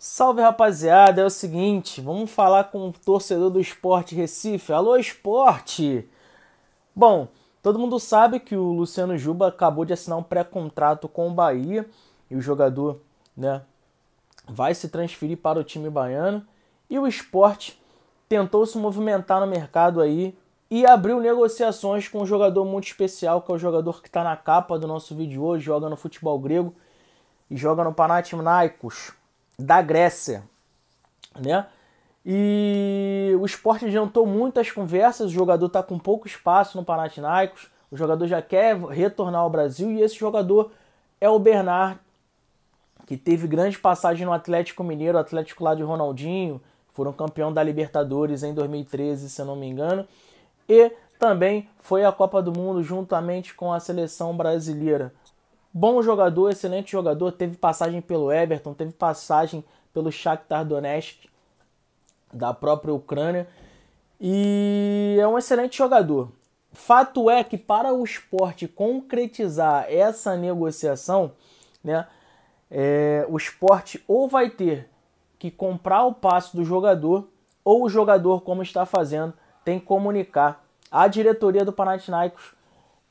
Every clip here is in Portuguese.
Salve, rapaziada, é o seguinte, vamos falar com o torcedor do Sport Recife. Alô, Sport! Bom, todo mundo sabe que o Luciano Juba acabou de assinar um pré-contrato com o Bahia e o jogador, vai se transferir para o time baiano. E o Sport tentou se movimentar no mercado aí e abriu negociações com um jogador muito especial, que é o jogador que está na capa do nosso vídeo hoje, joga no futebol grego e joga no Panathinaikos da Grécia, né? E o Sport adiantou muitas conversas, o jogador está com pouco espaço no Panathinaikos, o jogador já quer retornar ao Brasil e esse jogador é o Bernard, que teve grande passagem no Atlético Mineiro, Atlético lá de Ronaldinho, foram campeão da Libertadores em 2013, se eu não me engano, e também foi à Copa do Mundo juntamente com a seleção brasileira. Bom jogador, excelente jogador, teve passagem pelo Everton, teve passagem pelo Shakhtar Donetsk, da própria Ucrânia, e é um excelente jogador. Fato é que para o Sport concretizar essa negociação, o Sport ou vai ter que comprar o passe do jogador, ou o jogador, como está fazendo, tem que comunicar à diretoria do Panathinaikos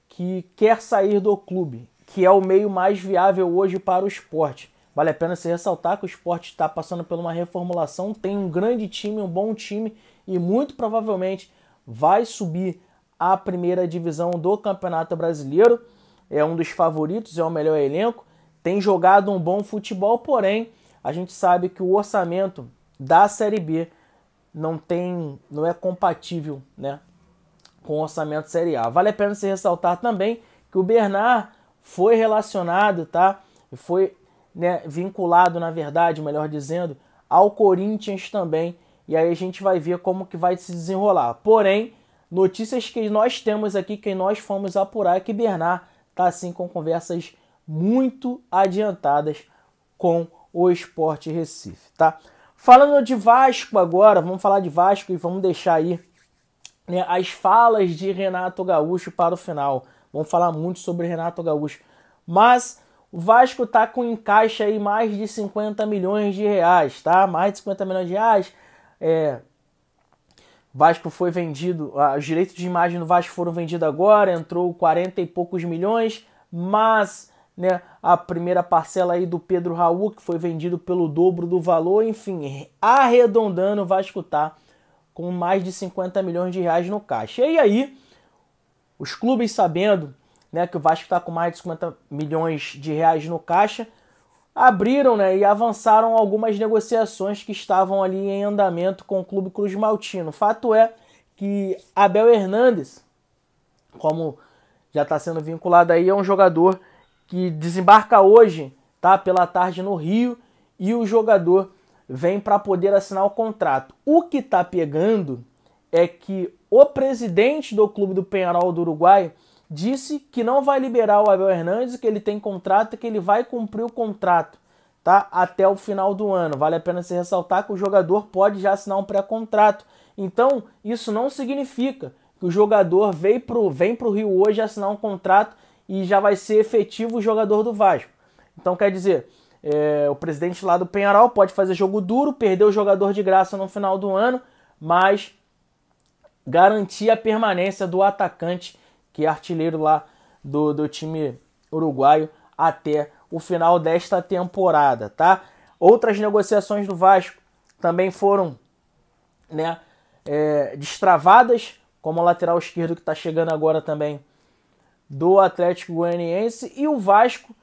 que quer sair do clube, que é o meio mais viável hoje para o Sport. Vale a pena se ressaltar que o Sport está passando por uma reformulação, tem um grande time, um bom time e muito provavelmente vai subir à primeira divisão do Campeonato Brasileiro. É um dos favoritos, é o melhor elenco, tem jogado um bom futebol, porém a gente sabe que o orçamento da Série B não é compatível, com o orçamento Série A. Vale a pena se ressaltar também que o Bernard foi relacionado, foi vinculado, na verdade, melhor dizendo, ao Corinthians também, e aí a gente vai ver como que vai se desenrolar. Porém, notícias que nós temos aqui, que nós fomos apurar, é que Bernard está assim com conversas muito adiantadas com o Sport Recife, tá? Falando de Vasco agora, vamos falar de Vasco e vamos deixar aí as falas de Renato Gaúcho para o final. Vamos falar muito sobre Renato Gaúcho. Mas o Vasco está com encaixe aí mais de 50 milhões de reais, tá? Mais de 50 milhões de reais. Vasco foi vendido, os direitos de imagem do Vasco foram vendidos agora, entrou 40 e poucos milhões, mas a primeira parcela aí do Pedro Raul, que foi vendido pelo dobro do valor, enfim, arredondando, o Vasco tá com mais de 50 milhões de reais no caixa. E aí, os clubes sabendo que o Vasco está com mais de 50 milhões de reais no caixa, abriram e avançaram algumas negociações que estavam ali em andamento com o Clube Cruz Maltino. Fato é que Abel Hernandes, como já está sendo vinculado aí, é um jogador que desembarca hoje, pela tarde no Rio, e o jogador vem para poder assinar o contrato. O que está pegando é que o presidente do clube do Peñarol do Uruguai disse que não vai liberar o Abel Hernandes, que ele tem contrato e que ele vai cumprir o contrato, até o final do ano. Vale a pena se ressaltar que o jogador pode já assinar um pré-contrato. Então, isso não significa que o jogador vem pro Rio hoje assinar um contrato e já vai ser efetivo o jogador do Vasco. Então, quer dizer, o presidente lá do Peñarol pode fazer jogo duro, perder o jogador de graça no final do ano, mas garantir a permanência do atacante, que é artilheiro lá do time uruguaio, até o final desta temporada, tá? Outras negociações do Vasco também foram destravadas, como o lateral esquerdo que está chegando agora também do Atlético Goianiense, e o Vasco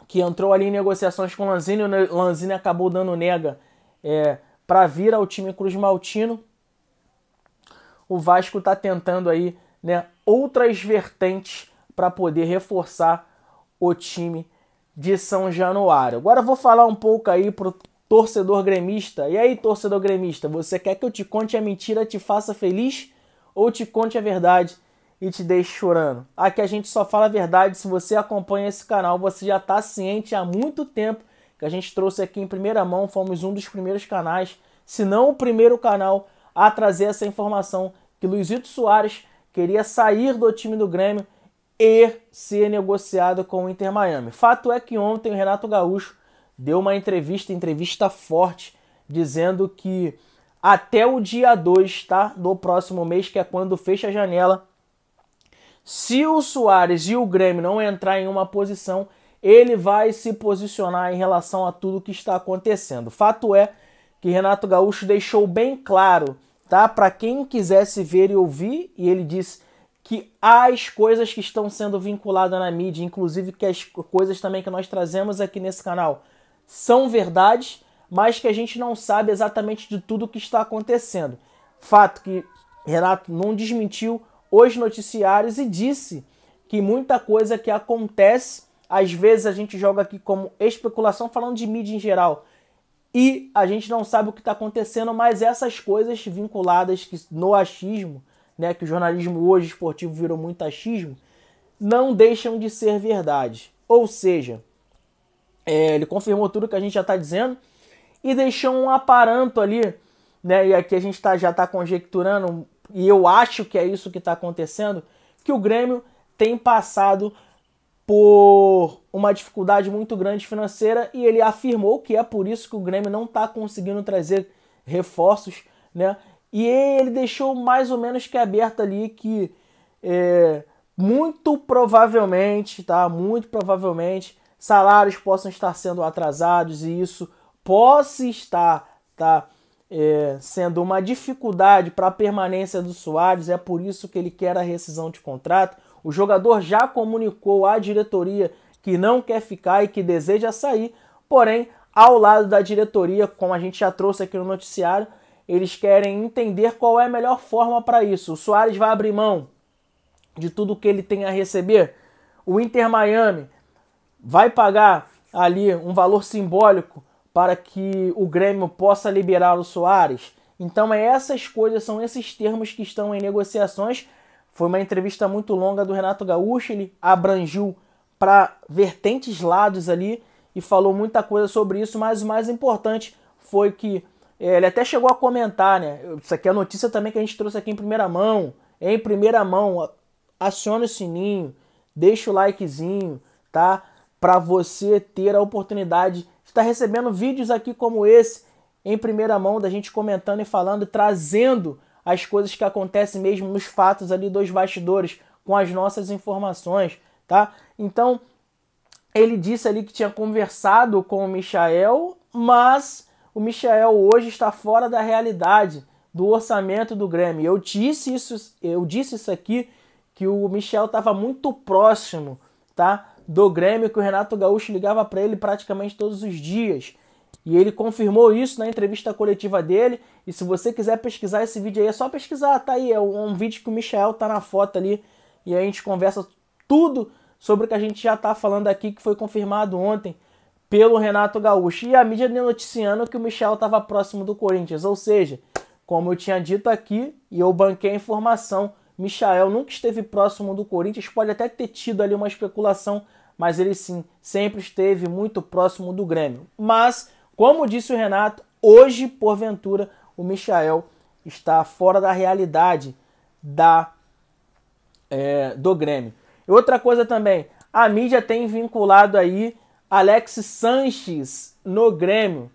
que entrou ali em negociações com o Lanzini, o Lanzini acabou dando nega para vir ao time Cruz Maltino. O Vasco está tentando aí outras vertentes para poder reforçar o time de São Januário. Agora eu vou falar um pouco aí pro torcedor gremista. E aí, torcedor gremista, você quer que eu te conte a mentira, te faça feliz, ou te conte a verdade e te deixe chorando? Aqui a gente só fala a verdade. Se você acompanha esse canal, você já está ciente há muito tempo que a gente trouxe aqui em primeira mão, fomos um dos primeiros canais, se não o primeiro canal a trazer essa informação, que Luizito Soares queria sair do time do Grêmio e ser negociado com o Inter Miami. Fato é que ontem o Renato Gaúcho deu uma entrevista forte, dizendo que até o dia 2, tá, do próximo mês, que é quando fecha a janela, se o Soares e o Grêmio não entrar em uma posição, ele vai se posicionar em relação a tudo que está acontecendo. Fato é que Renato Gaúcho deixou bem claro, tá, para quem quisesse ver e ouvir, e ele disse que as coisas que estão sendo vinculadas na mídia, inclusive que as coisas também que nós trazemos aqui nesse canal, são verdades, mas que a gente não sabe exatamente de tudo o que está acontecendo. Fato que Renato não desmentiu os noticiários e disse que muita coisa que acontece, às vezes a gente joga aqui como especulação, falando de mídia em geral, e a gente não sabe o que está acontecendo, mas essas coisas vinculadas no achismo, né, que o jornalismo hoje esportivo virou muito achismo, não deixam de ser verdade. Ou seja, ele confirmou tudo que a gente já está dizendo e deixou um aparanto ali, né, e aqui a gente já está conjecturando, e eu acho que é isso que está acontecendo, que o Grêmio tem passado por uma dificuldade muito grande financeira e ele afirmou que é por isso que o Grêmio não está conseguindo trazer reforços, né? E ele deixou mais ou menos que aberto ali que muito provavelmente, tá? Muito provavelmente salários possam estar sendo atrasados e isso possa estar, tá? Sendo uma dificuldade para a permanência do Soares, é por isso que ele quer a rescisão de contrato. O jogador já comunicou à diretoria que não quer ficar e que deseja sair, porém, ao lado da diretoria, como a gente já trouxe aqui no noticiário, eles querem entender qual é a melhor forma para isso. O Soares vai abrir mão de tudo que ele tem a receber. O Inter Miami vai pagar ali um valor simbólico para que o Grêmio possa liberar o Soares. Então essas coisas, são esses termos que estão em negociações. Foi uma entrevista muito longa do Renato Gaúcho, ele abrangiu para vertentes lados ali e falou muita coisa sobre isso, mas o mais importante foi que ele até chegou a comentar, né? Isso aqui é a notícia também que a gente trouxe aqui em primeira mão. Em primeira mão, acione o sininho, deixa o likezinho, tá? Para você ter a oportunidade de estar recebendo vídeos aqui como esse, em primeira mão, da gente comentando e falando, trazendo as coisas que acontecem mesmo nos fatos ali dos bastidores, com as nossas informações, tá? Então, ele disse ali que tinha conversado com o Michael, mas o Michael hoje está fora da realidade do orçamento do Grêmio. Eu disse isso aqui, que o Michael estava muito próximo, tá, do Grêmio, que o Renato Gaúcho ligava para ele praticamente todos os dias. E ele confirmou isso na entrevista coletiva dele. E se você quiser pesquisar esse vídeo aí, é só pesquisar, tá aí. É um vídeo que o Michael tá na foto ali. E aí a gente conversa tudo sobre o que a gente já tá falando aqui, que foi confirmado ontem pelo Renato Gaúcho. E a mídia noticiando que o Michael estava próximo do Corinthians. Ou seja, como eu tinha dito aqui, e eu banquei a informação, Michael nunca esteve próximo do Corinthians. Pode até ter tido ali uma especulação, mas ele sim, sempre esteve muito próximo do Grêmio. Mas, como disse o Renato, hoje, porventura, o Michael está fora da realidade do Grêmio. E outra coisa também, a mídia tem vinculado aí Alex Sanches no Grêmio.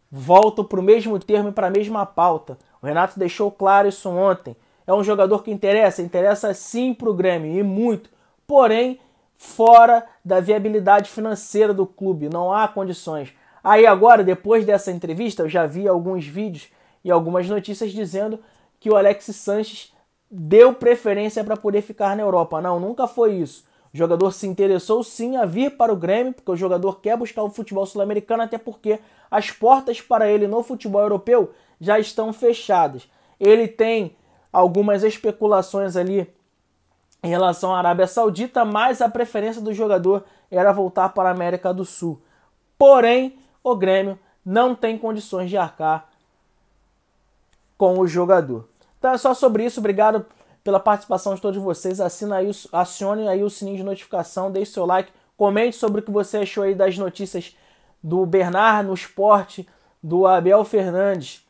Volto para o mesmo termo e para a mesma pauta. O Renato deixou claro isso ontem. É um jogador que interessa sim para o Grêmio, e muito. Porém, fora da viabilidade financeira do clube, não há condições. Aí agora, depois dessa entrevista, eu já vi alguns vídeos e algumas notícias dizendo que o Alex Sanches deu preferência para poder ficar na Europa. Não, nunca foi isso. O jogador se interessou sim a vir para o Grêmio, porque o jogador quer buscar o futebol sul-americano, até porque as portas para ele no futebol europeu já estão fechadas. Ele tem algumas especulações ali em relação à Arábia Saudita, mas a preferência do jogador era voltar para a América do Sul. Porém, o Grêmio não tem condições de arcar com o jogador. Então é só sobre isso. Obrigado pela participação de todos vocês. Acione aí o sininho de notificação, deixe seu like, comente sobre o que você achou aí das notícias do Bernard no Sport, do Abel Fernandes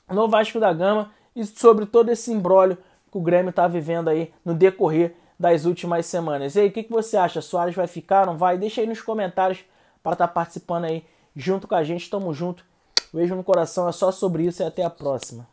no Vasco da Gama e sobre todo esse imbróglio que o Grêmio está vivendo aí no decorrer das últimas semanas. E aí, o que você acha? Soares vai ficar, não vai? Deixa aí nos comentários para estar participando aí junto com a gente. Tamo junto. Beijo no coração, é só sobre isso e até a próxima.